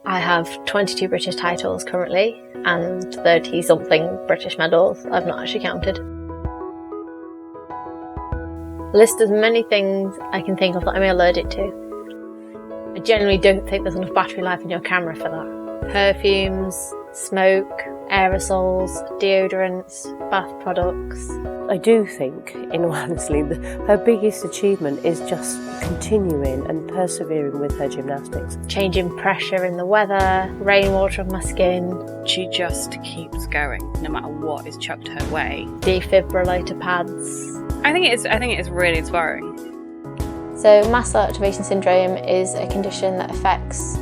I have 22 British titles currently and 30-something British medals. I've not actually counted. List as many things I can think of that I'm allergic to. I generally don't think there's enough battery life in your camera for that. Perfumes, smoke, aerosols, deodorants, bath products. I do think, in all honesty, her biggest achievement is just continuing and persevering with her gymnastics. Changing pressure in the weather, rainwater on my skin. She just keeps going, no matter what is chucked her way. Defibrillator pads. I think it is really inspiring. So mast cell activation syndrome is a condition that affects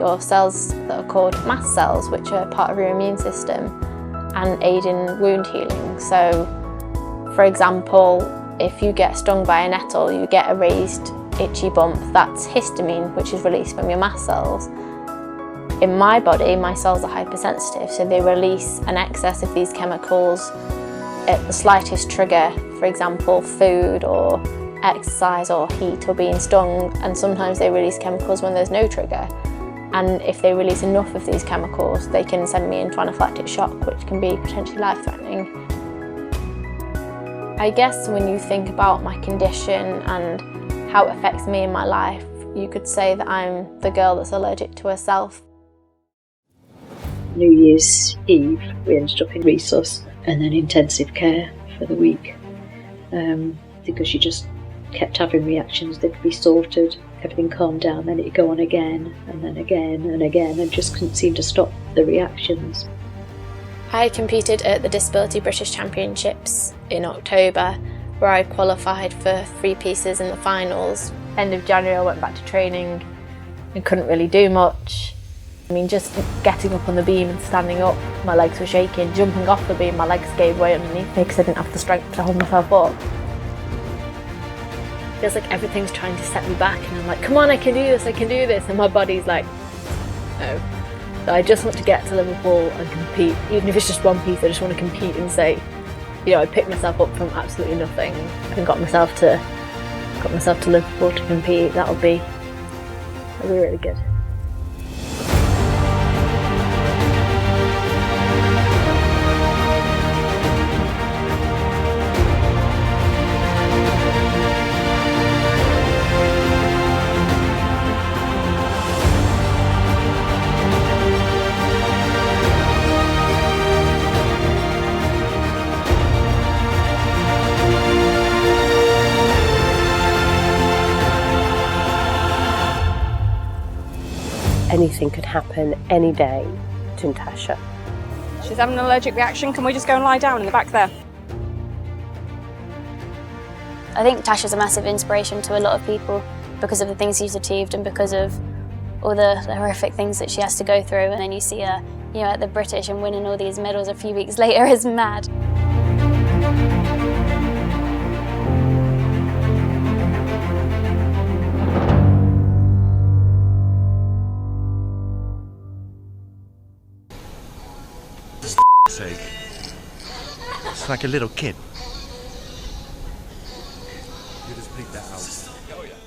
your cells that are called mast cells, which are part of your immune system and aid in wound healing. So, for example, if you get stung by a nettle, you get a raised itchy bump. That's histamine, which is released from your mast cells. In my body, my cells are hypersensitive, so they release an excess of these chemicals at the slightest trigger, for example, food or exercise or heat or being stung, and sometimes they release chemicals when there's no trigger. And if they release enough of these chemicals, they can send me into anaphylactic shock, which can be potentially life-threatening. I guess when you think about my condition and how it affects me in my life, you could say that I'm the girl that's allergic to herself. New Year's Eve, we ended up in resus and then intensive care for the week because she just kept having reactions. They'd be sorted, everything calmed down, then it'd go on again and then again and again, and just couldn't seem to stop the reactions. I competed at the Disability British Championships in October, where I qualified for 3 pieces in the finals. End of January I went back to training and couldn't really do much. I mean, just getting up on the beam and standing up, my legs were shaking. Jumping off the beam, my legs gave way underneath me because I didn't have the strength to hold myself up. It feels like everything's trying to set me back, and I'm like, come on, I can do this, and my body's like, no. So I just want to get to Liverpool and compete. Even if it's just one piece, I just want to compete and say, you know, I picked myself up from absolutely nothing and got myself to Liverpool to compete. That'll be really good. Anything could happen any day to Natasha. She's having an allergic reaction. Can we just go and lie down in the back there? I think Tasha's a massive inspiration to a lot of people because of the things she's achieved and because of all the horrific things that she has to go through. And then you see her, you know, at the British and winning all these medals a few weeks later is mad. Sake. It's like a little kid. You just bleep that out. Oh, yeah.